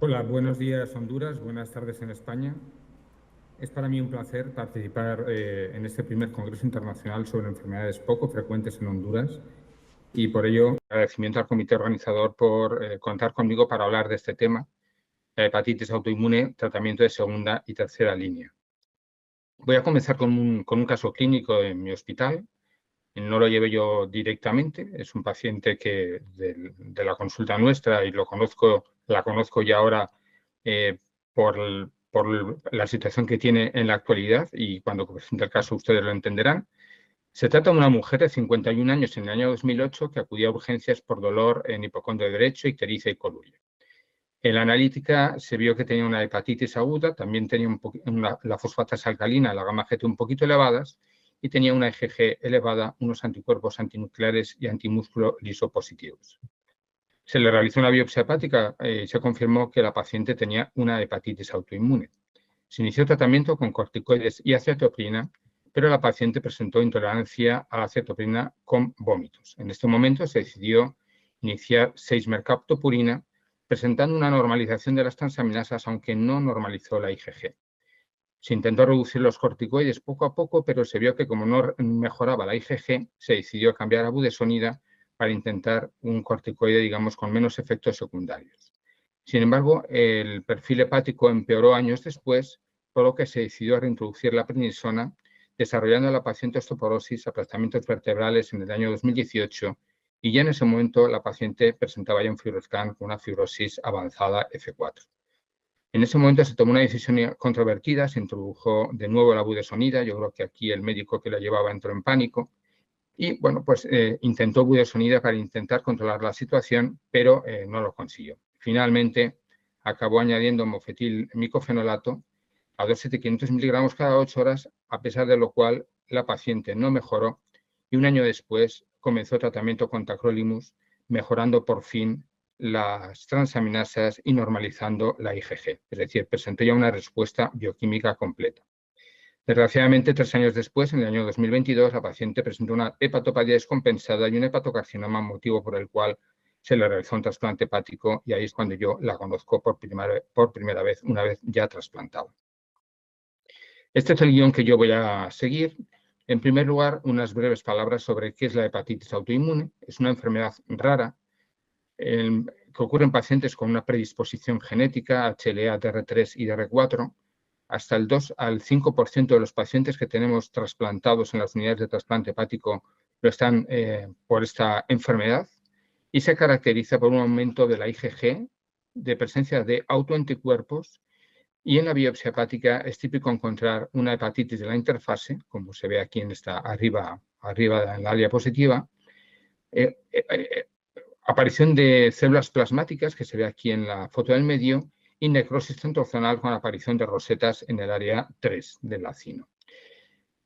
Hola, buenos días Honduras, buenas tardes en España. Es para mí un placer participar en este primer Congreso Internacional sobre enfermedades poco frecuentes en Honduras y por ello agradecimiento al comité organizador por contar conmigo para hablar de este tema, la hepatitis autoinmune, tratamiento de segunda y tercera línea. Voy a comenzar con un caso clínico en mi hospital. No lo llevé yo directamente, es un paciente que de la consulta nuestra y la conozco ya ahora por la situación que tiene en la actualidad y cuando presente el caso ustedes lo entenderán. Se trata de una mujer de 51 años en el año 2008 que acudía a urgencias por dolor en hipocondrio derecho, ictericia y coluria. En la analítica se vio que tenía una hepatitis aguda, también tenía la fosfatasa alcalina, la gamma GT un poquito elevadas y tenía una IgG elevada, unos anticuerpos antinucleares y antimúsculo lisopositivos. Se le realizó una biopsia hepática y se confirmó que la paciente tenía una hepatitis autoinmune. Se inició tratamiento con corticoides y acetoprina, pero la paciente presentó intolerancia a la acetoprina con vómitos. En este momento se decidió iniciar 6-mercaptopurina, presentando una normalización de las transaminasas, aunque no normalizó la IgG. Se intentó reducir los corticoides poco a poco, pero se vio que como no mejoraba la IgG, se decidió cambiar a budesonida para intentar un corticoide, digamos, con menos efectos secundarios. Sin embargo, el perfil hepático empeoró años después, por lo que se decidió reintroducir la prednisona, desarrollando en la paciente osteoporosis, aplastamientos vertebrales en el año 2018, y ya en ese momento la paciente presentaba ya un fibroscan con una fibrosis avanzada F4. En ese momento se tomó una decisión controvertida, se introdujo de nuevo la budesonida. Yo creo que aquí el médico que la llevaba entró en pánico y, bueno, pues intentó budesonida para intentar controlar la situación, pero no lo consiguió. Finalmente, acabó añadiendo mofetil micofenolato a dosis de 500 miligramos cada 8 horas, a pesar de lo cual la paciente no mejoró y un año después comenzó tratamiento con tacrolimus, mejorando por fin las transaminasas y normalizando la IgG, es decir, presentó ya una respuesta bioquímica completa. Desgraciadamente, 3 años después, en el año 2022, la paciente presentó una hepatopatía descompensada y un hepatocarcinoma, motivo por el cual se le realizó un trasplante hepático y ahí es cuando yo la conozco por primera vez, una vez ya trasplantada. Este es el guión que yo voy a seguir. En primer lugar, unas breves palabras sobre qué es la hepatitis autoinmune. Es una enfermedad rara que ocurre en pacientes con una predisposición genética, HLA, DR3 y DR4. Hasta el 2 al 5% de los pacientes que tenemos trasplantados en las unidades de trasplante hepático lo están por esta enfermedad y se caracteriza por un aumento de la IgG, de presencia de autoanticuerpos y en la biopsia hepática es típico encontrar una hepatitis de la interfase, como se ve aquí en esta arriba en la diapositiva, eh, eh, eh, aparición de células plasmáticas, que se ve aquí en la foto del medio, y necrosis centrozonal con aparición de rosetas en el área 3 del lacino.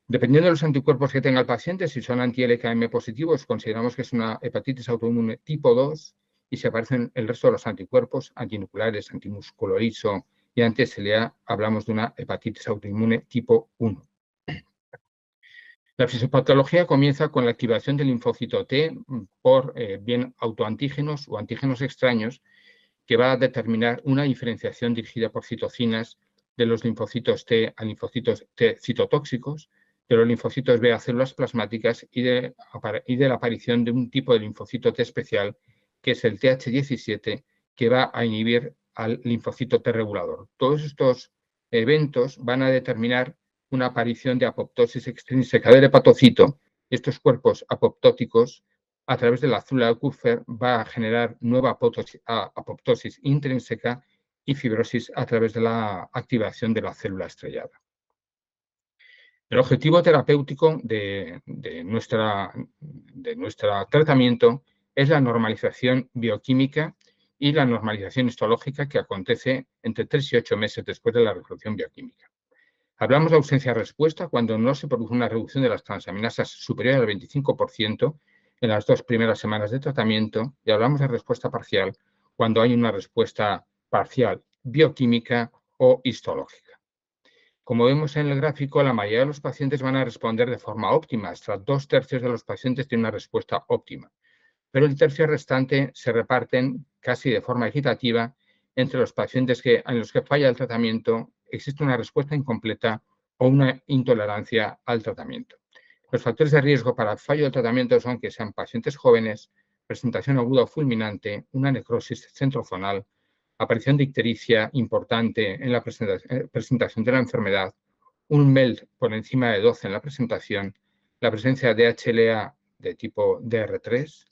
Dependiendo de los anticuerpos que tenga el paciente, si son anti-LKM positivos, consideramos que es una hepatitis autoinmune tipo 2 y si aparecen el resto de los anticuerpos, antinucleares, antimusculo liso y anti-SLA, hablamos de una hepatitis autoinmune tipo 1. La fisiopatología comienza con la activación del linfocito T por bien autoantígenos o antígenos extraños que va a determinar una diferenciación dirigida por citocinas de los linfocitos T a linfocitos T citotóxicos, de los linfocitos B a células plasmáticas y de la aparición de un tipo de linfocito T especial, que es el TH17, que va a inhibir al linfocito T regulador. Todos estos eventos van a determinar una aparición de apoptosis extrínseca del hepatocito. Estos cuerpos apoptóticos a través de la célula de Kupffer va a generar nueva apoptosis intrínseca y fibrosis a través de la activación de la célula estrellada. El objetivo terapéutico de nuestro tratamiento es la normalización bioquímica y la normalización histológica que acontece entre 3 y 8 meses después de la resolución bioquímica. Hablamos de ausencia-respuesta cuando no se produce una reducción de las transaminasas superior al 25% en las 2 primeras semanas de tratamiento y hablamos de respuesta parcial cuando hay una respuesta parcial bioquímica o histológica. Como vemos en el gráfico, la mayoría de los pacientes van a responder de forma óptima. Hasta 2/3 de los pacientes tienen una respuesta óptima, pero el tercio restante se reparten casi de forma equitativa entre los pacientes en los que falla el tratamiento, existe una respuesta incompleta o una intolerancia al tratamiento. Los factores de riesgo para el fallo del tratamiento son que sean pacientes jóvenes, presentación aguda o fulminante, una necrosis centrozonal, aparición de ictericia importante en la presentación de la enfermedad, un MELD por encima de 12 en la presentación, la presencia de HLA de tipo DR3,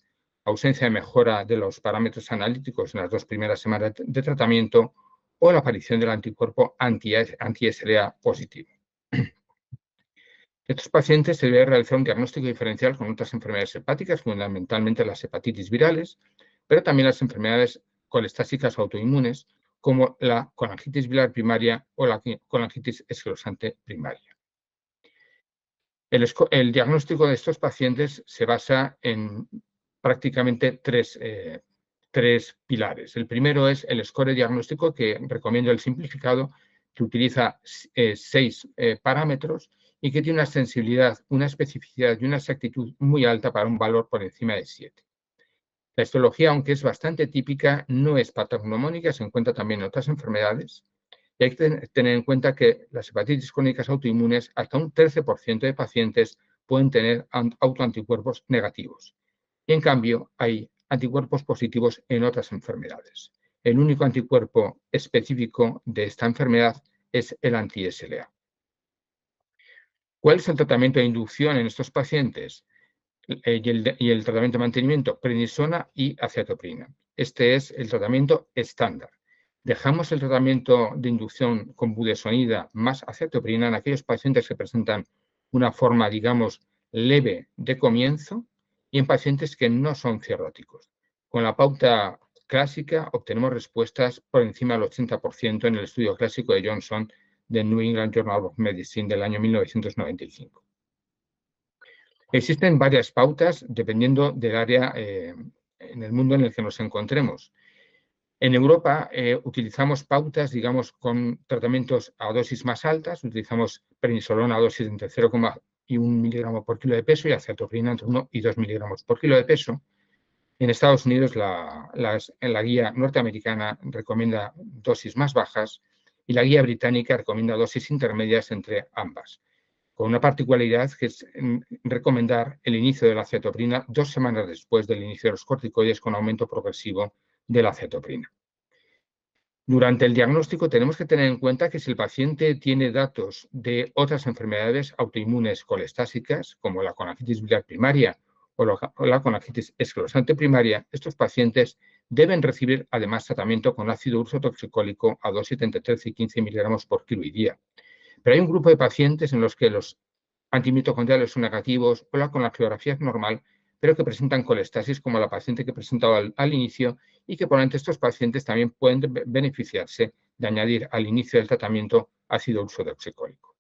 ausencia de mejora de los parámetros analíticos en las 2 primeras semanas de tratamiento o la aparición del anticuerpo anti-SLA positivo. Estos pacientes se debe realizar un diagnóstico diferencial con otras enfermedades hepáticas, fundamentalmente las hepatitis virales, pero también las enfermedades colestásicas autoinmunes, como la colangitis bilar primaria o la colangitis esclerosante primaria. El diagnóstico de estos pacientes se basa en prácticamente tres pilares. El primero es el score diagnóstico, que recomiendo el simplificado, que utiliza 6 parámetros y que tiene una sensibilidad, una especificidad y una exactitud muy alta para un valor por encima de 7. La histología, aunque es bastante típica, no es patognomónica, se encuentra también en otras enfermedades. Y hay que tener en cuenta que las hepatitis crónicas autoinmunes, hasta un 13% de pacientes pueden tener autoanticuerpos negativos. Y en cambio, hay anticuerpos positivos en otras enfermedades. El único anticuerpo específico de esta enfermedad es el anti-SLA. ¿Cuál es el tratamiento de inducción en estos pacientes? Y el tratamiento de mantenimiento, prednisona y acetoprina. Este es el tratamiento estándar. Dejamos el tratamiento de inducción con budesonida más acetoprina en aquellos pacientes que presentan una forma, digamos, leve de comienzo y en pacientes que no son cirróticos. Con la pauta clásica obtenemos respuestas por encima del 80% en el estudio clásico de Johnson del New England Journal of Medicine del año 1995. Existen varias pautas dependiendo del área en el mundo en el que nos encontremos. En Europa utilizamos pautas, digamos, con tratamientos a dosis más altas. Utilizamos prednisolona a dosis entre 0,1 miligramos por kilo de peso y acetoprina entre 1 y 2 miligramos por kilo de peso. En Estados Unidos, en la guía norteamericana recomienda dosis más bajas y la guía británica recomienda dosis intermedias entre ambas, con una particularidad que es recomendar el inicio de la acetoprina 2 semanas después del inicio de los corticoides con aumento progresivo de la acetoprina. Durante el diagnóstico tenemos que tener en cuenta que si el paciente tiene datos de otras enfermedades autoinmunes colestásicas, como la colangitis biliar primaria o la colangitis esclerosante primaria, estos pacientes deben recibir además tratamiento con ácido ursotoxicólico a dosis entre 13 y 15 miligramos por kilo y día. Pero hay un grupo de pacientes en los que los antimitocondriales son negativos o la colangiografía es normal, pero que presentan colestasis, como la paciente que he presentado al inicio, y que probablemente estos pacientes también pueden beneficiarse de añadir al inicio del tratamiento ácido ursodeoxicólico.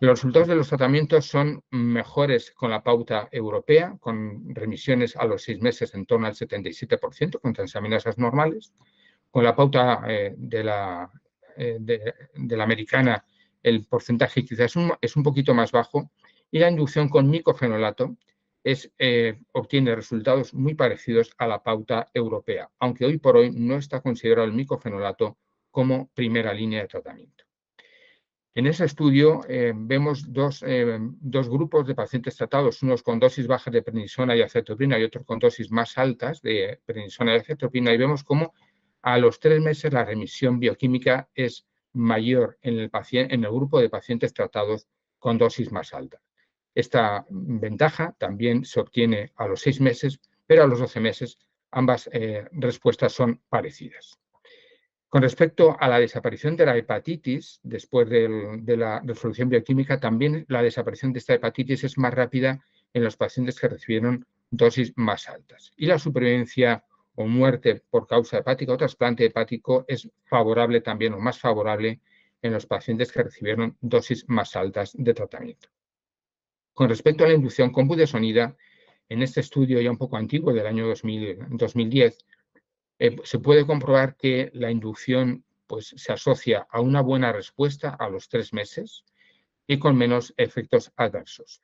Los resultados de los tratamientos son mejores con la pauta europea, con remisiones a los 6 meses en torno al 77% con transaminasas normales. Con la pauta de la americana, el porcentaje quizás es un poquito más bajo, y la inducción con micofenolato obtiene resultados muy parecidos a la pauta europea, aunque hoy por hoy no está considerado el micofenolato como primera línea de tratamiento. En ese estudio vemos dos grupos de pacientes tratados, unos con dosis bajas de prednisona y acetoprina y otros con dosis más altas de prednisona y acetoprina, y vemos cómo a los 3 meses la remisión bioquímica es mayor en el grupo de pacientes tratados con dosis más altas. Esta ventaja también se obtiene a los 6 meses, pero a los 12 meses ambas respuestas son parecidas. Con respecto a la desaparición de la hepatitis, después de la resolución bioquímica, también la desaparición de esta hepatitis es más rápida en los pacientes que recibieron dosis más altas. Y la supervivencia o muerte por causa hepática o trasplante hepático es favorable también o más favorable en los pacientes que recibieron dosis más altas de tratamiento. Con respecto a la inducción con budesonida, en este estudio ya un poco antiguo del año 2010, se puede comprobar que la inducción se asocia a una buena respuesta a los 3 meses y con menos efectos adversos.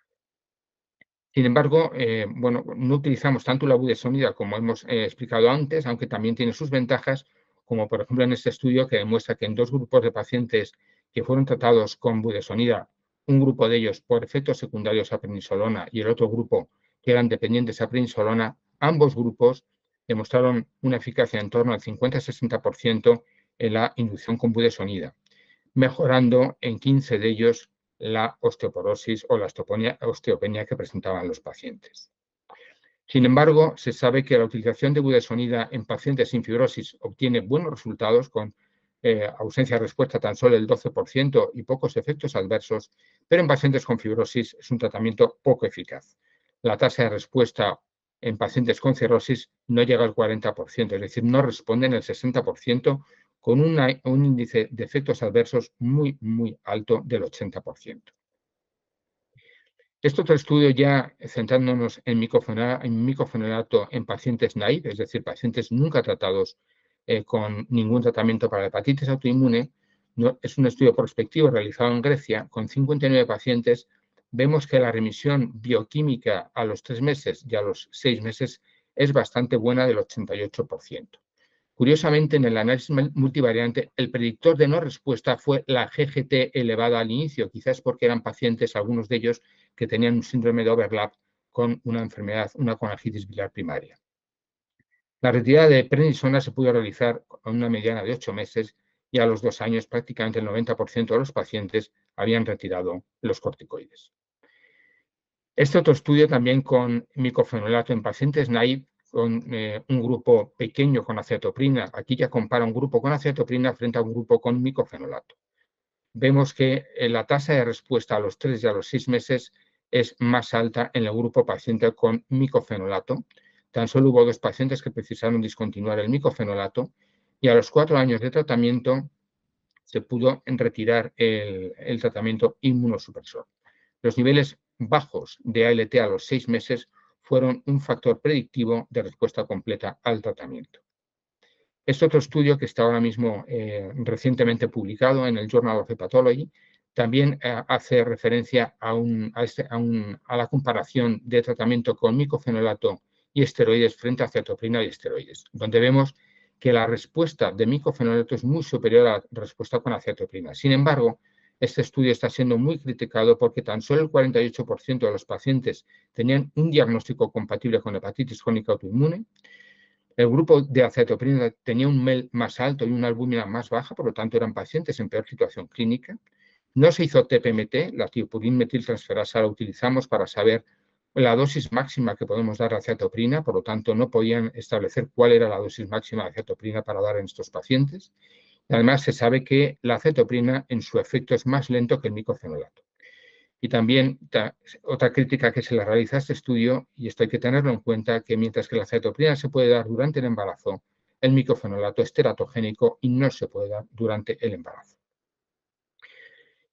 Sin embargo, no utilizamos tanto la budesonida como hemos explicado antes, aunque también tiene sus ventajas, como por ejemplo en este estudio que demuestra que en 2 grupos de pacientes que fueron tratados con budesonida, un grupo de ellos por efectos secundarios a prednisolona y el otro grupo que eran dependientes a prednisolona, ambos grupos demostraron una eficacia en torno al 50-60% en la inducción con budesonida, mejorando en 15 de ellos la osteoporosis o la osteopenia que presentaban los pacientes. Sin embargo, se sabe que la utilización de budesonida en pacientes sin fibrosis obtiene buenos resultados con ausencia de respuesta tan solo del 12% y pocos efectos adversos, pero en pacientes con fibrosis es un tratamiento poco eficaz. La tasa de respuesta en pacientes con cirrosis no llega al 40%, es decir, no responden el 60% con un índice de efectos adversos muy, muy alto del 80%. Este otro estudio ya centrándonos en micofenolato en pacientes naive, es decir, pacientes nunca tratados con ningún tratamiento para la hepatitis autoinmune, es un estudio prospectivo realizado en Grecia con 59 pacientes. Vemos que la remisión bioquímica a los 3 meses y a los 6 meses es bastante buena del 88%. Curiosamente, en el análisis multivariante, el predictor de no respuesta fue la GGT elevada al inicio, quizás porque eran pacientes, algunos de ellos, que tenían un síndrome de overlap con una enfermedad, una colangitis biliar primaria. La retirada de prednisona se pudo realizar con una mediana de 8 meses y a los 2 años prácticamente el 90% de los pacientes habían retirado los corticoides. Este otro estudio también con micofenolato en pacientes naive con un grupo pequeño con acetoprina. Aquí ya compara un grupo con acetoprina frente a un grupo con micofenolato. Vemos que la tasa de respuesta a los 3 y a los 6 meses es más alta en el grupo paciente con micofenolato. Tan solo hubo 2 pacientes que precisaron discontinuar el micofenolato y a los 4 años de tratamiento se pudo retirar el tratamiento inmunosupresor. Los niveles bajos de ALT a los 6 meses fueron un factor predictivo de respuesta completa al tratamiento. Este otro estudio que está ahora mismo recientemente publicado en el Journal of Hepatology también hace referencia a la comparación de tratamiento con micofenolato y esteroides frente a acetoprina y esteroides, donde vemos que la respuesta de micofenolato es muy superior a la respuesta con acetoprina. Sin embargo, este estudio está siendo muy criticado porque tan solo el 48% de los pacientes tenían un diagnóstico compatible con hepatitis crónica autoinmune. El grupo de acetoprina tenía un MEL más alto y una albúmina más baja, por lo tanto eran pacientes en peor situación clínica. No se hizo TPMT, la tiopurinmetiltransferasa la utilizamos para saber la dosis máxima que podemos dar de acetoprina, por lo tanto no podían establecer cuál era la dosis máxima de acetoprina para dar en estos pacientes. Además, se sabe que la acetoprina en su efecto es más lento que el micofenolato. Y también otra crítica que se le realiza a este estudio, y esto hay que tenerlo en cuenta, que mientras que la acetoprina se puede dar durante el embarazo, el micofenolato es teratogénico y no se puede dar durante el embarazo.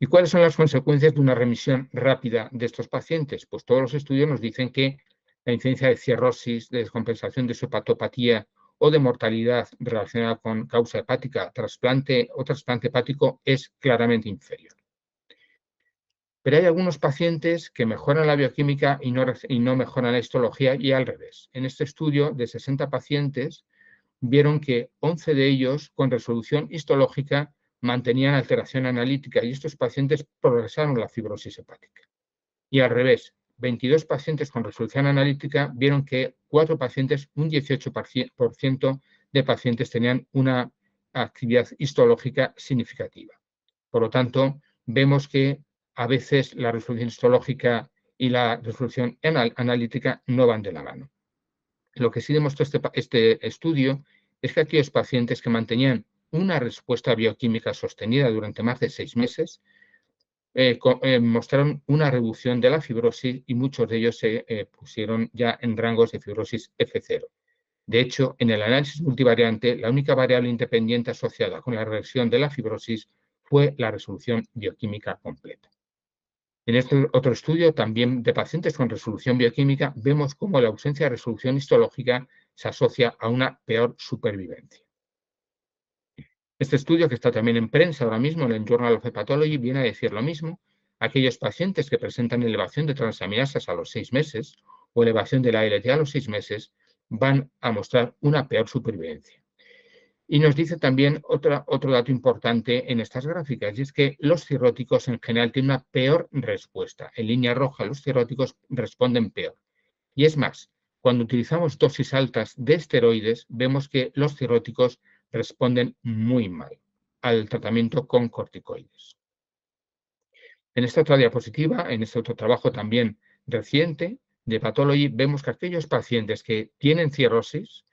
¿Y cuáles son las consecuencias de una remisión rápida de estos pacientes? Pues todos los estudios nos dicen que la incidencia de cirrosis, de descompensación de su hepatopatía o de mortalidad relacionada con causa hepática, trasplante o trasplante hepático es claramente inferior. Pero hay algunos pacientes que mejoran la bioquímica y no mejoran la histología y al revés. En este estudio de 60 pacientes vieron que 11 de ellos con resolución histológica mantenían alteración analítica y estos pacientes progresaron la fibrosis hepática. Y al revés, 22 pacientes con resolución analítica vieron que 4 pacientes, un 18% de pacientes tenían una actividad histológica significativa. Por lo tanto, vemos que a veces la resolución histológica y la resolución analítica no van de la mano. Lo que sí demostró este estudio es que aquellos pacientes que mantenían una respuesta bioquímica sostenida durante más de 6 meses mostraron una reducción de la fibrosis y muchos de ellos se pusieron ya en rangos de fibrosis F0. De hecho, en el análisis multivariante, la única variable independiente asociada con la reversión de la fibrosis fue la resolución bioquímica completa. En este otro estudio, también de pacientes con resolución bioquímica, vemos cómo la ausencia de resolución histológica se asocia a una peor supervivencia. Este estudio, que está también en prensa ahora mismo en el Journal of Hepatology, viene a decir lo mismo. Aquellos pacientes que presentan elevación de transaminasas a los 6 meses o elevación de la ALT a los 6 meses van a mostrar una peor supervivencia. Y nos dice también otro dato importante en estas gráficas, y es que los cirróticos en general tienen una peor respuesta. En línea roja, los cirróticos responden peor. Y es más, cuando utilizamos dosis altas de esteroides, vemos que los cirróticos responden muy mal al tratamiento con corticoides. En esta otra diapositiva, en este otro trabajo también reciente de Pathology, vemos que aquellos pacientes que tienen cirrosis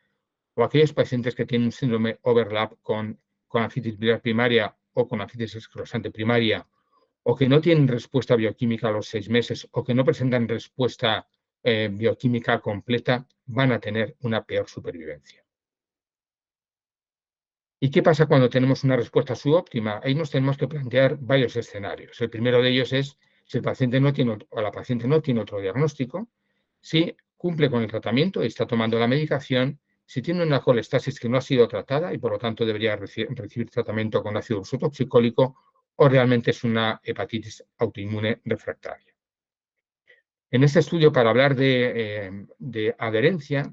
o aquellos pacientes que tienen un síndrome overlap con anfitis biliar primaria o con anfitis esclerosante primaria, o que no tienen respuesta bioquímica a los 6 meses, o que no presentan respuesta bioquímica completa, van a tener una peor supervivencia. ¿Y qué pasa cuando tenemos una respuesta subóptima? Ahí nos tenemos que plantear varios escenarios. El primero de ellos es si el paciente no tiene o la paciente no tiene otro diagnóstico, si cumple con el tratamiento y está tomando la medicación, si tiene una colestasis que no ha sido tratada y por lo tanto debería recibir tratamiento con ácido ursotoxicólico, o realmente es una hepatitis autoinmune refractaria. En este estudio, para hablar de adherencia,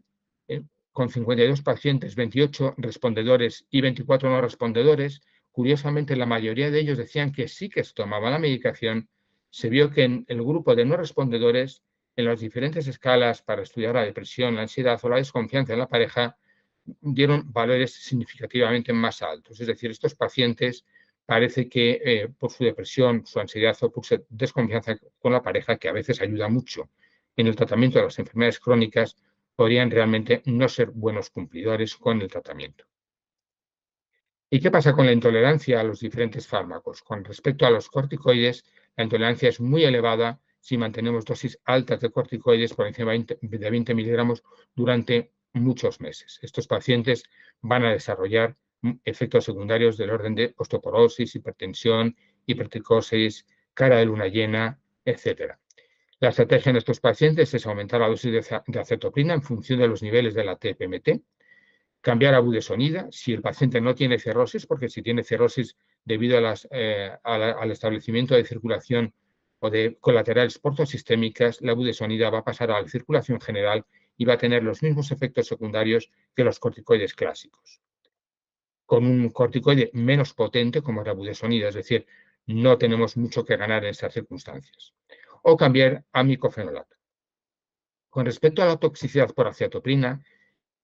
con 52 pacientes, 28 respondedores y 24 no respondedores, curiosamente la mayoría de ellos decían que sí que se tomaba la medicación. Se vio que en el grupo de no respondedores, en las diferentes escalas para estudiar la depresión, la ansiedad o la desconfianza en la pareja, dieron valores significativamente más altos. Es decir, estos pacientes parece que por su depresión, su ansiedad o por su desconfianza con la pareja, que a veces ayuda mucho en el tratamiento de las enfermedades crónicas, podrían realmente no ser buenos cumplidores con el tratamiento. ¿Y qué pasa con la intolerancia a los diferentes fármacos? Con respecto a los corticoides, la intolerancia es muy elevada si mantenemos dosis altas de corticoides por encima de 20 miligramos durante muchos meses. Estos pacientes van a desarrollar efectos secundarios del orden de osteoporosis, hipertensión, hipertricosis, cara de luna llena, etc. La estrategia en estos pacientes es aumentar la dosis de acetoprina en función de los niveles de la TPMT, cambiar a budesonida si el paciente no tiene cirrosis, porque si tiene cirrosis debido al establecimiento de circulación o de colaterales portosistémicas, la budesonida va a pasar a la circulación general y va a tener los mismos efectos secundarios que los corticoides clásicos. Con un corticoide menos potente como la budesonida, es decir, no tenemos mucho que ganar en estas circunstancias. O cambiar a micofenolato. Con respecto a la toxicidad por acetoprina,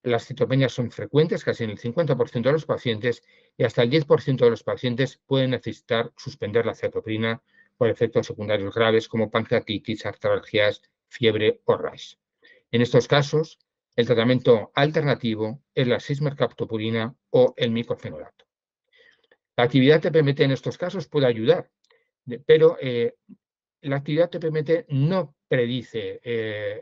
las citopenias son frecuentes, casi en el 50% de los pacientes, y hasta el 10% de los pacientes pueden necesitar suspender la acetoprina por efectos secundarios graves como pancreatitis, artralgias, fiebre o rash. En estos casos, el tratamiento alternativo es la 6-mercaptopurina o el micofenolato. La actividad TPMT en estos casos puede ayudar, pero la actividad TPMT no predice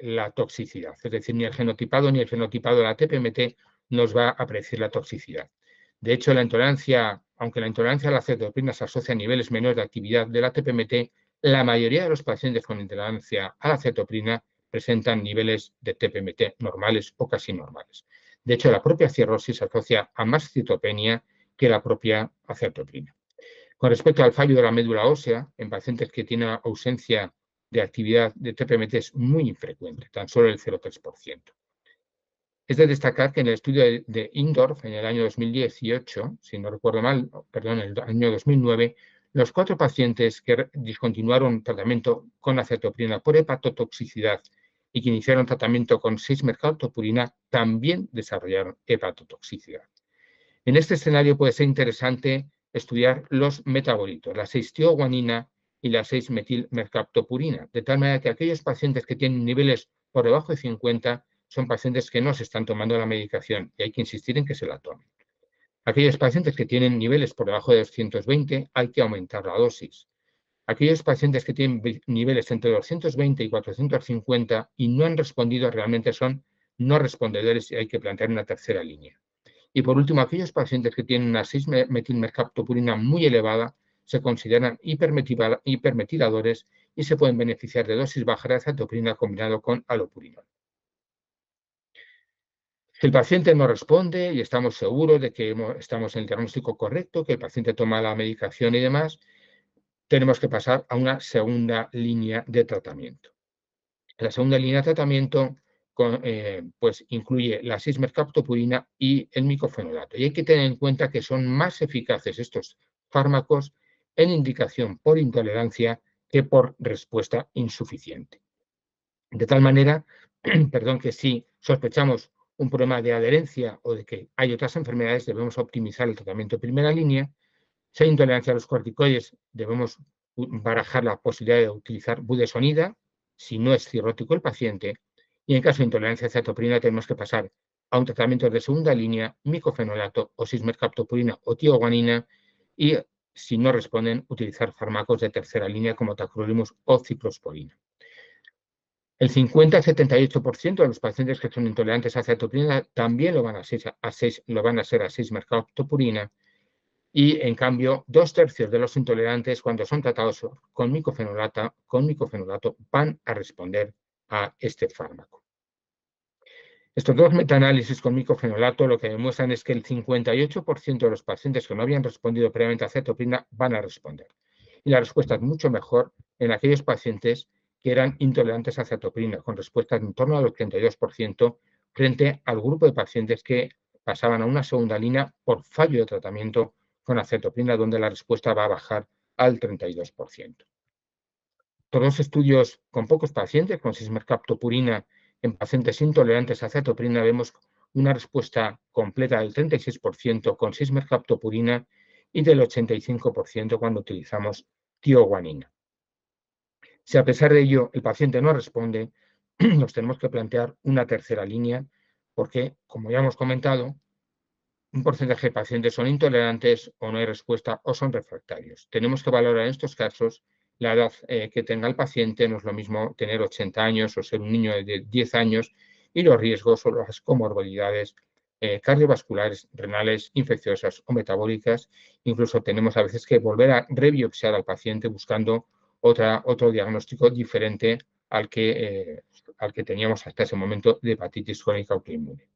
la toxicidad, es decir, ni el genotipado ni el fenotipado de la TPMT nos va a predecir la toxicidad. De hecho, la intolerancia, aunque la intolerancia a la acetoprina se asocia a niveles menores de actividad de la TPMT, la mayoría de los pacientes con intolerancia a la acetoprina presentan niveles de TPMT normales o casi normales. De hecho, la propia cirrosis se asocia a más citopenia que la propia acetoprina. Con respecto al fallo de la médula ósea, en pacientes que tienen ausencia de actividad de TPMT es muy infrecuente, tan solo el 0,3%. Es de destacar que en el estudio de Indorf, en el año 2018, si no recuerdo mal, perdón, en el año 2009, los 4 pacientes que discontinuaron tratamiento con acetoprina por hepatotoxicidad y que iniciaron tratamiento con 6-mercaptopurina también desarrollaron hepatotoxicidad. En este escenario puede ser interesante estudiar los metabolitos, la 6-tioguanina y la 6-metilmercaptopurina, de tal manera que aquellos pacientes que tienen niveles por debajo de 50 son pacientes que no se están tomando la medicación y hay que insistir en que se la tomen. Aquellos pacientes que tienen niveles por debajo de 220 hay que aumentar la dosis. Aquellos pacientes que tienen niveles entre 220 y 450 y no han respondido realmente son no respondedores y hay que plantear una tercera línea. Y por último, aquellos pacientes que tienen una 6-metilmercaptopurina muy elevada se consideran hipermetiladores y se pueden beneficiar de dosis bajas de acetoprina combinado con allopurinol. Si el paciente no responde y estamos seguros de que estamos en el diagnóstico correcto, que el paciente toma la medicación y demás, tenemos que pasar a una segunda línea de tratamiento. La segunda línea de tratamiento pues incluye la 6-mercaptopurina y el micofenolato. Y hay que tener en cuenta que son más eficaces estos fármacos en indicación por intolerancia que por respuesta insuficiente. De tal manera, perdón, que si sospechamos un problema de adherencia o de que hay otras enfermedades, debemos optimizar el tratamiento de primera línea. Si hay intolerancia a los corticoides, debemos barajar la posibilidad de utilizar budesonida, si no es cirrótico el paciente. Y en caso de intolerancia a cetoprina, tenemos que pasar a un tratamiento de segunda línea, micofenolato o 6-mercaptopurina o tioguanina, y si no responden, utilizar fármacos de tercera línea como tacrolimus o ciclosporina. El 50-78% de los pacientes que son intolerantes a cetoprina también lo van a ser a 6-mercaptopurina, y en cambio 2/3 de los intolerantes, cuando son tratados con micofenolato, van a responder a este fármaco. Estos dos metaanálisis con micofenolato lo que demuestran es que el 58% de los pacientes que no habían respondido previamente a cetoprina van a responder. Y la respuesta es mucho mejor en aquellos pacientes que eran intolerantes a cetoprina, con respuestas en torno al 82%, frente al grupo de pacientes que pasaban a una segunda línea por fallo de tratamiento con acetoprina, donde la respuesta va a bajar al 32%. Todos los estudios con pocos pacientes, con 6-mercaptopurina en pacientes intolerantes a cetoprina, vemos una respuesta completa del 36% con 6-mercaptopurina y del 85% cuando utilizamos tioguanina. Si a pesar de ello el paciente no responde, nos tenemos que plantear una tercera línea, porque, como ya hemos comentado, un porcentaje de pacientes son intolerantes o no hay respuesta o son refractarios. Tenemos que valorar en estos casos la edad que tenga el paciente, no es lo mismo tener 80 años o ser un niño de 10 años, y los riesgos o las comorbilidades cardiovasculares, renales, infecciosas o metabólicas. Incluso tenemos a veces que volver a rebiopsiar al paciente buscando otro diagnóstico diferente al que teníamos hasta ese momento de hepatitis crónica autoinmune.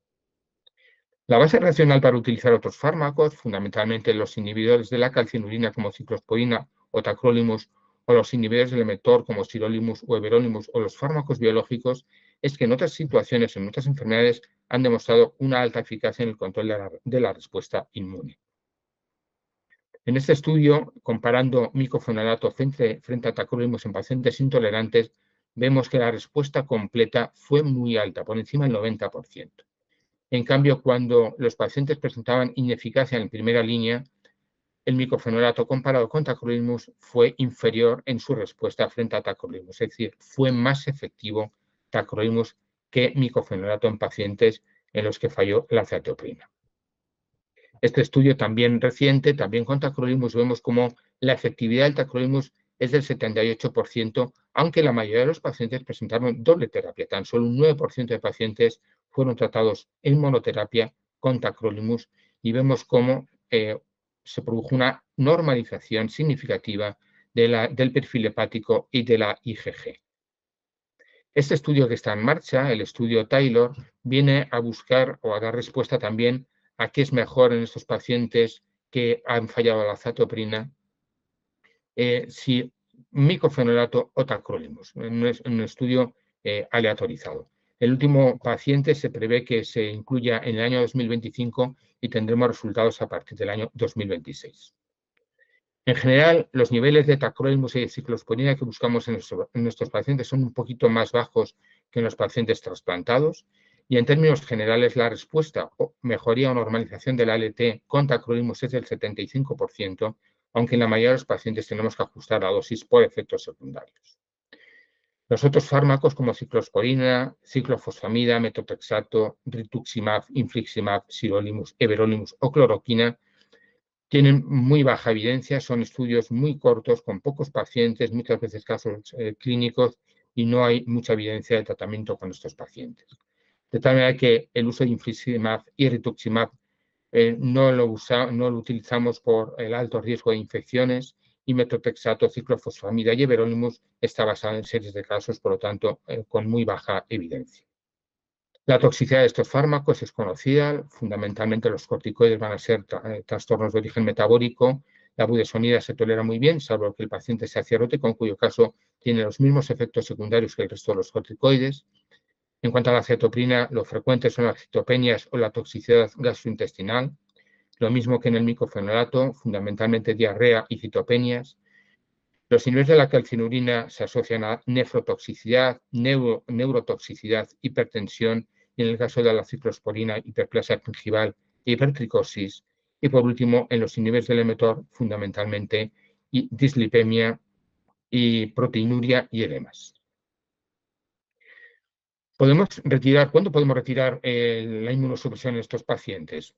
La base racional para utilizar otros fármacos, fundamentalmente los inhibidores de la calcinurina como ciclosporina o tacrolimus, o los inhibidores del mTOR como sirolimus o everolimus, o los fármacos biológicos, es que en otras situaciones, en otras enfermedades, han demostrado una alta eficacia en el control de la respuesta inmune. En este estudio, comparando micofenolato frente a tacrolimus en pacientes intolerantes, vemos que la respuesta completa fue muy alta, por encima del 90%. En cambio, cuando los pacientes presentaban ineficacia en primera línea, el micofenolato comparado con tacrolimus fue inferior en su respuesta frente a tacrolimus, es decir, fue más efectivo tacrolimus que micofenolato en pacientes en los que falló la cetoprina. Este estudio también reciente, también con tacrolimus, vemos como la efectividad del tacrolimus es del 78%, aunque la mayoría de los pacientes presentaron doble terapia. Tan solo un 9% de pacientes fueron tratados en monoterapia con tacrolimus, y vemos cómo se produjo una normalización significativa del perfil hepático y de la IgG. Este estudio que está en marcha, el estudio Taylor, viene a buscar o a dar respuesta también a qué es mejor en estos pacientes que han fallado la cetoprina, si micofenolato o tacrolimus, en un estudio aleatorizado. El último paciente se prevé que se incluya en el año 2025 y tendremos resultados a partir del año 2026. En general, los niveles de tacrolimus y de ciclosporina que buscamos en nuestros pacientes son un poquito más bajos que en los pacientes trasplantados, y en términos generales la respuesta o mejoría o normalización del ALT con tacrolimus es del 75%, aunque en la mayoría de los pacientes tenemos que ajustar la dosis por efectos secundarios. Los otros fármacos como ciclosporina, ciclofosfamida, metotrexato, rituximab, infliximab, sirolimus, everolimus o cloroquina tienen muy baja evidencia, son estudios muy cortos, con pocos pacientes, muchas veces casos clínicos, y no hay mucha evidencia de tratamiento con estos pacientes. De tal manera que el uso de infliximab y rituximab no lo utilizamos por el alto riesgo de infecciones, y metotrexato, ciclofosfamida y everolimus está basado en series de casos, por lo tanto, con muy baja evidencia. La toxicidad de estos fármacos es conocida, fundamentalmente los corticoides van a ser trastornos de origen metabólico. La budesonida se tolera muy bien, salvo que el paciente sea cirrótico, en cuyo caso tiene los mismos efectos secundarios que el resto de los corticoides. En cuanto a la cetoprina, lo frecuente son las citopenias o la toxicidad gastrointestinal, lo mismo que en el micofenolato, fundamentalmente diarrea y citopenias. Los niveles de la calcinurina se asocian a nefrotoxicidad, neurotoxicidad, hipertensión y en el caso de la ciclosporina, hiperplasia gingival e hipertricosis. Y por último, en los niveles del mTOR, fundamentalmente dislipemia y proteinuria y edemas. ¿Cuándo podemos retirar la inmunosupresión en estos pacientes?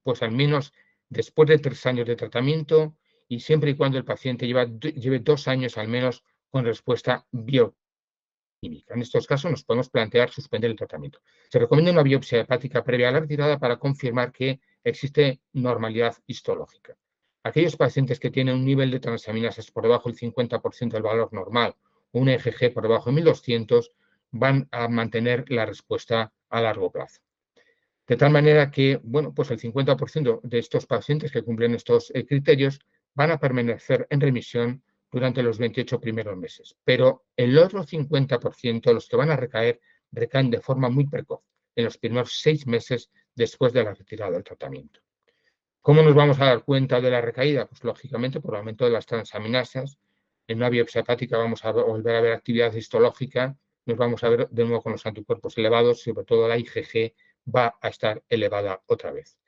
Pues al menos después de 3 años de tratamiento y siempre y cuando el paciente lleve 2 años al menos con respuesta bioquímica. En estos casos nos podemos plantear suspender el tratamiento. Se recomienda una biopsia hepática previa a la retirada para confirmar que existe normalidad histológica. Aquellos pacientes que tienen un nivel de transaminasas por debajo del 50% del valor normal o un EGG por debajo de 1200 van a mantener la respuesta a largo plazo. De tal manera que, bueno, pues el 50% de estos pacientes que cumplen estos criterios van a permanecer en remisión durante los 28 primeros meses. Pero el otro 50%, los que van a recaer, recaen de forma muy precoz, en los primeros 6 meses después de la retirada del tratamiento. ¿Cómo nos vamos a dar cuenta de la recaída? Pues lógicamente por el aumento de las transaminasas. En una biopsia hepática vamos a volver a ver actividad histológica, nos vamos a ver de nuevo con los anticuerpos elevados, sobre todo la IgG va a estar elevada otra vez.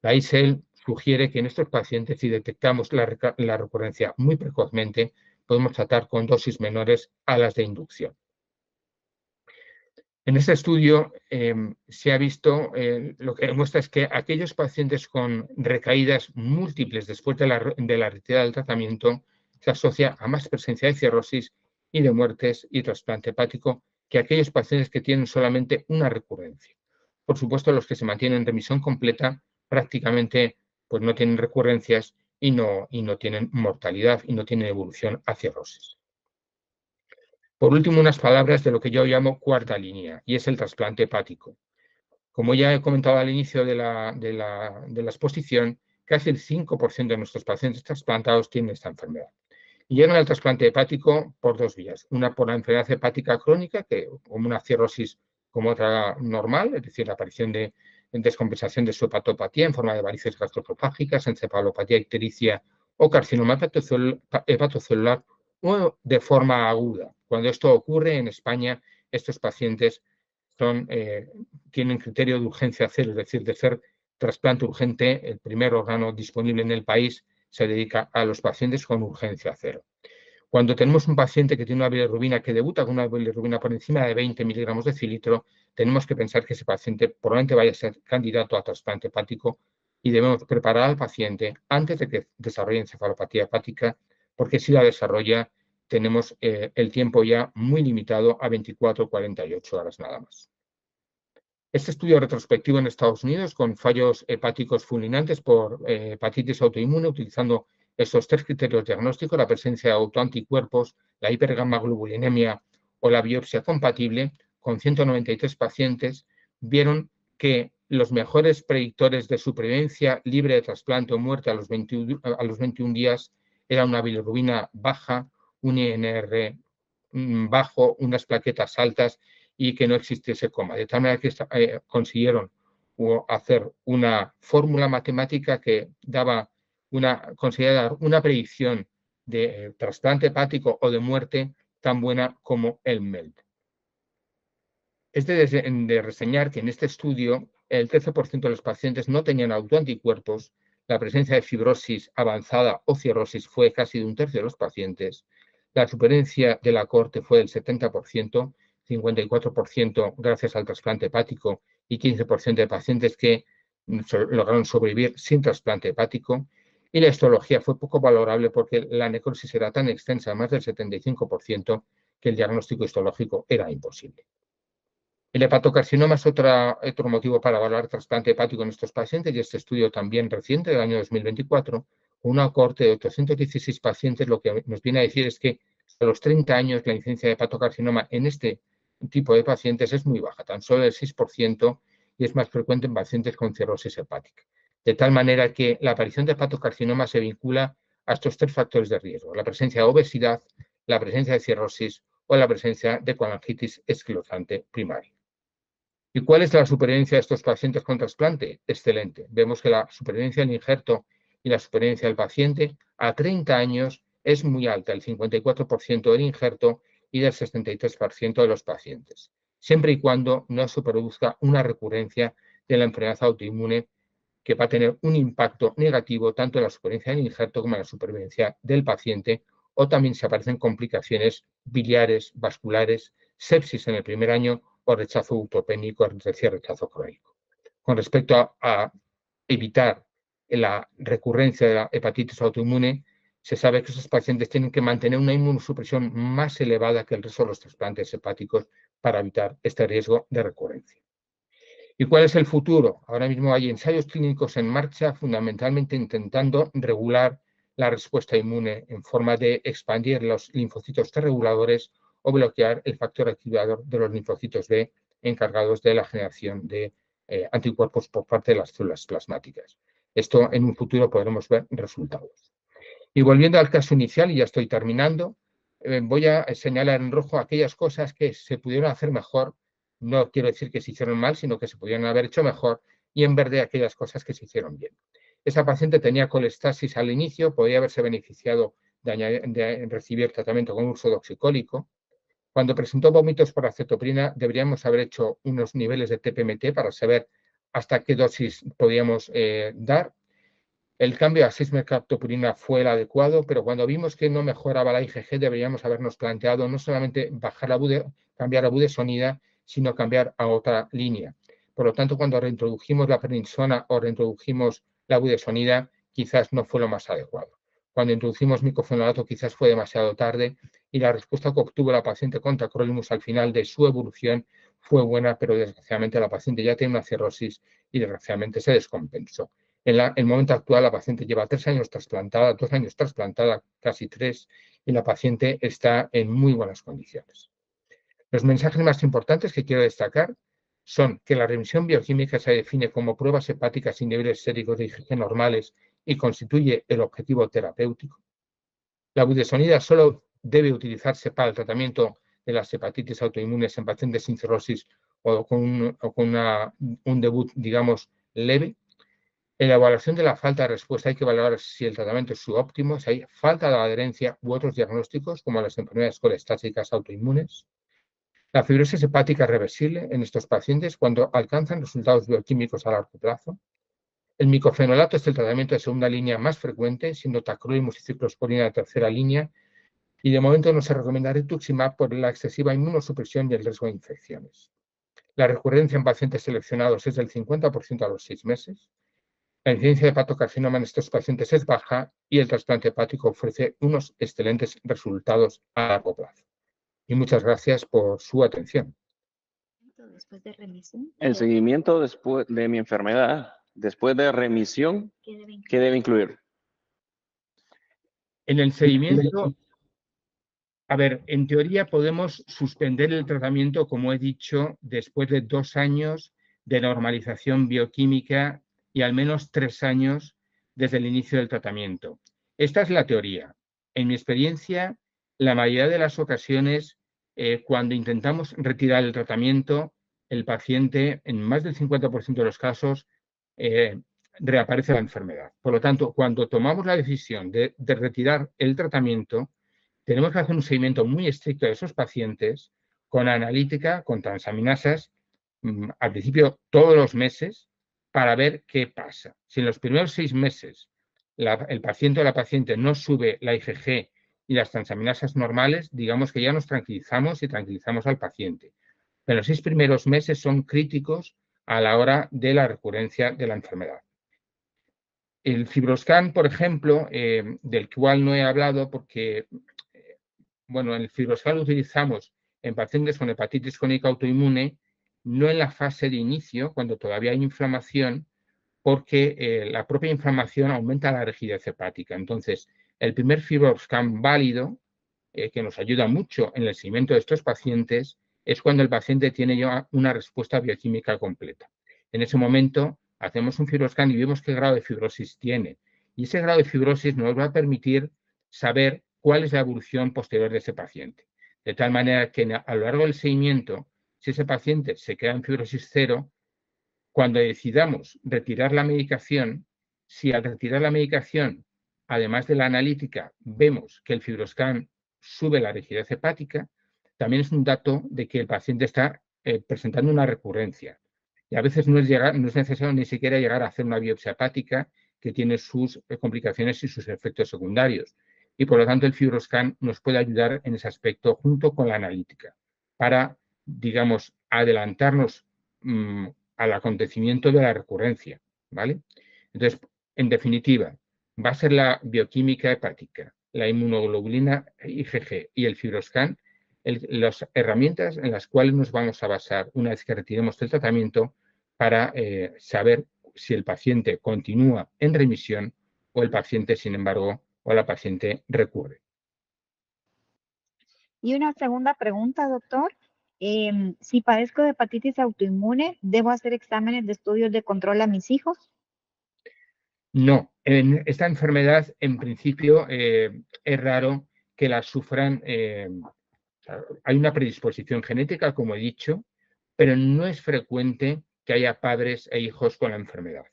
La ISEL sugiere que en estos pacientes, si detectamos la recurrencia muy precozmente, podemos tratar con dosis menores a las de inducción. En este estudio se ha visto, lo que demuestra es que aquellos pacientes con recaídas múltiples después de la retirada del tratamiento se asocia a más presencia de cirrosis y de muertes y trasplante hepático que aquellos pacientes que tienen solamente una recurrencia. Por supuesto, los que se mantienen en remisión completa prácticamente pues, no tienen recurrencias y no tienen mortalidad y no tienen evolución a cirrosis. Por último, unas palabras de lo que yo llamo cuarta línea, y es el trasplante hepático. Como ya he comentado al inicio de la exposición, casi el 5% de nuestros pacientes trasplantados tienen esta enfermedad. Y llegan al trasplante hepático por 2 vías. Una por la enfermedad hepática crónica, como una cirrosis como otra normal, es decir, la aparición de descompensación de su hepatopatía en forma de varices gastroesofágicas, encefalopatía ictericia o carcinoma hepatocelular, o de forma aguda. Cuando esto ocurre en España, estos pacientes tienen criterio de urgencia cero, es decir, de ser trasplante urgente, el primer órgano disponible en el país se dedica a los pacientes con urgencia cero. Cuando tenemos un paciente que tiene una bilirrubina que debuta con una bilirrubina por encima de 20 miligramos de decilitro, tenemos que pensar que ese paciente probablemente vaya a ser candidato a trasplante hepático y debemos preparar al paciente antes de que desarrolle encefalopatía hepática, porque si la desarrolla tenemos el tiempo ya muy limitado a 24 o 48 horas nada más. Este estudio retrospectivo en Estados Unidos con fallos hepáticos fulminantes por hepatitis autoinmune utilizando estos 3 criterios diagnósticos, la presencia de autoanticuerpos, la hipergamaglobulinemia o la biopsia compatible, con 193 pacientes, vieron que los mejores predictores de supervivencia libre de trasplante o muerte a los 21 días era una bilirrubina baja, un INR bajo, unas plaquetas altas y que no existiese coma. De tal manera que consiguieron hacer una fórmula matemática que conseguía dar una predicción de trasplante hepático o de muerte tan buena como el MELD. Es de reseñar que en este estudio el 13% de los pacientes no tenían autoanticuerpos, la presencia de fibrosis avanzada o cirrosis fue casi de 1/3 de los pacientes, la supervivencia de la cohorte fue del 70%, 54% gracias al trasplante hepático y 15% de pacientes que lograron sobrevivir sin trasplante hepático, y la histología fue poco valorable porque la necrosis era tan extensa, más del 75%, que el diagnóstico histológico era imposible. El hepatocarcinoma es otro motivo para valorar trasplante hepático en estos pacientes, y este estudio también reciente del año 2024, con una cohorte de 816 pacientes, lo que nos viene a decir es que a los 30 años la incidencia de hepatocarcinoma en este tipo de pacientes es muy baja, tan solo el 6%, y es más frecuente en pacientes con cirrosis hepática. De tal manera que la aparición de hepatocarcinoma se vincula a estos 3 factores de riesgo: la presencia de obesidad, la presencia de cirrosis o la presencia de colangitis esclerosante primaria. ¿Y cuál es la supervivencia de estos pacientes con trasplante? Excelente. Vemos que la supervivencia del injerto y la supervivencia del paciente a 30 años es muy alta, el 54% del injerto y del 63% de los pacientes, siempre y cuando no se produzca una recurrencia de la enfermedad autoinmune que va a tener un impacto negativo tanto en la supervivencia del injerto como en la supervivencia del paciente, o también si aparecen complicaciones biliares, vasculares, sepsis en el primer año o rechazo neutropénico, es decir, rechazo crónico. Con respecto a evitar la recurrencia de la hepatitis autoinmune, se sabe que esos pacientes tienen que mantener una inmunosupresión más elevada que el resto de los trasplantes hepáticos para evitar este riesgo de recurrencia. ¿Y cuál es el futuro? Ahora mismo hay ensayos clínicos en marcha, fundamentalmente intentando regular la respuesta inmune en forma de expandir los linfocitos T reguladores o bloquear el factor activador de los linfocitos B encargados de la generación de anticuerpos por parte de las células plasmáticas. Esto en un futuro podremos ver resultados. Y volviendo al caso inicial, y ya estoy terminando, voy a señalar en rojo aquellas cosas que se pudieron hacer mejor. No quiero decir que se hicieron mal, sino que se pudieron haber hecho mejor, y en verde aquellas cosas que se hicieron bien. Esa paciente tenía colestasis al inicio, podría haberse beneficiado de recibir tratamiento con uso de oxicólico. Cuando presentó vómitos por acetoprina, deberíamos haber hecho unos niveles de TPMT para saber hasta qué dosis podíamos dar. El cambio a 6-mercaptopurina fue el adecuado, pero cuando vimos que no mejoraba la IgG, deberíamos habernos planteado no solamente cambiar a budesonida, sino cambiar a otra línea. Por lo tanto, cuando reintrodujimos la prednisona o reintrodujimos la budesonida, quizás no fue lo más adecuado. Cuando introducimos micofenolato, quizás fue demasiado tarde y la respuesta que obtuvo la paciente con tacrolimus al final de su evolución fue buena, pero desgraciadamente la paciente ya tiene una cirrosis y desgraciadamente se descompensó. En el momento actual, la paciente lleva 3 años trasplantada, 2 años trasplantada, casi 3, y la paciente está en muy buenas condiciones. Los mensajes más importantes que quiero destacar son que la remisión bioquímica se define como pruebas hepáticas y niveles séricos de IgG normales y constituye el objetivo terapéutico. La budesonida solo debe utilizarse para el tratamiento de las hepatitis autoinmunes en pacientes sin cirrosis o con un debut, digamos, leve. En la evaluación de la falta de respuesta hay que evaluar si el tratamiento es subóptimo, si hay falta de adherencia u otros diagnósticos, como las enfermedades colestásicas autoinmunes. La fibrosis hepática es reversible en estos pacientes cuando alcanzan resultados bioquímicos a largo plazo. El micofenolato es el tratamiento de segunda línea más frecuente, siendo tacrolimus y ciclosporina de tercera línea, y de momento no se recomienda rituximab por la excesiva inmunosupresión y el riesgo de infecciones. La recurrencia en pacientes seleccionados es del 50% a los 6 meses. La incidencia de hepatocarcinoma en estos pacientes es baja y el trasplante hepático ofrece unos excelentes resultados a largo plazo. Y muchas gracias por su atención. Después de remisión. El seguimiento después de mi enfermedad, después de remisión, ¿qué debe incluir? En el seguimiento, a ver, en teoría podemos suspender el tratamiento, como he dicho, después de 2 años de normalización bioquímica y al menos 3 años desde el inicio del tratamiento. Esta es la teoría. En mi experiencia, la mayoría de las ocasiones, cuando intentamos retirar el tratamiento, el paciente, en más del 50% de los casos, reaparece la enfermedad. Por lo tanto, cuando tomamos la decisión de retirar el tratamiento, tenemos que hacer un seguimiento muy estricto de esos pacientes con analítica, con transaminasas, al principio todos los meses, para ver qué pasa. Si en los primeros 6 meses el paciente o la paciente no sube la IgG y las transaminasas normales, digamos que ya nos tranquilizamos y tranquilizamos al paciente. Pero los 6 primeros meses son críticos a la hora de la recurrencia de la enfermedad. El FibroScan, por ejemplo, del cual no he hablado porque, bueno, el FibroScan lo utilizamos en pacientes con hepatitis crónica autoinmune, no en la fase de inicio, cuando todavía hay inflamación, porque la propia inflamación aumenta la rigidez hepática. Entonces, el primer FibroScan válido, que nos ayuda mucho en el seguimiento de estos pacientes, es cuando el paciente tiene ya una respuesta bioquímica completa. En ese momento hacemos un FibroScan y vemos qué grado de fibrosis tiene. Y ese grado de fibrosis nos va a permitir saber cuál es la evolución posterior de ese paciente. De tal manera que a lo largo del seguimiento si ese paciente se queda en fibrosis cero, cuando decidamos retirar la medicación, si al retirar la medicación, además de la analítica, vemos que el fibroscan sube la rigidez hepática, también es un dato de que el paciente está presentando una recurrencia. Y a veces no es necesario ni siquiera llegar a hacer una biopsia hepática, que tiene sus complicaciones y sus efectos secundarios. Y por lo tanto el fibroscan nos puede ayudar en ese aspecto junto con la analítica para, digamos, adelantarnos al acontecimiento de la recurrencia, ¿vale? Entonces, en definitiva, va a ser la bioquímica hepática, la inmunoglobulina IgG y el fibroscan las herramientas en las cuales nos vamos a basar una vez que retiremos el tratamiento para saber si el paciente continúa en remisión o el paciente, sin embargo, o la paciente recurre. Y una segunda pregunta, doctor. Si padezco de hepatitis autoinmune, ¿debo hacer exámenes de estudios de control a mis hijos? No, en esta enfermedad, en principio, es raro que la sufran. Hay una predisposición genética, como he dicho, pero no es frecuente que haya padres e hijos con la enfermedad.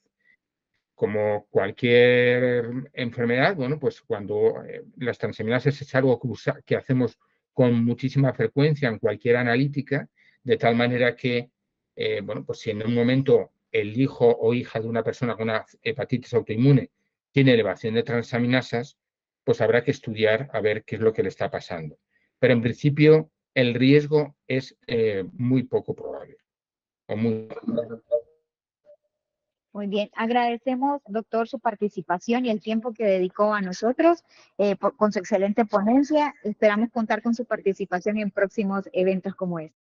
Como cualquier enfermedad, bueno, pues cuando las transaminases es algo que hacemos con muchísima frecuencia en cualquier analítica, de tal manera que, bueno, pues si en un momento el hijo o hija de una persona con una hepatitis autoinmune tiene elevación de transaminasas, pues habrá que estudiar a ver qué es lo que le está pasando. Pero en principio el riesgo es muy poco probable. Muy bien, agradecemos, doctor, su participación y el tiempo que dedicó a nosotros con su excelente ponencia. Esperamos contar con su participación en próximos eventos como este.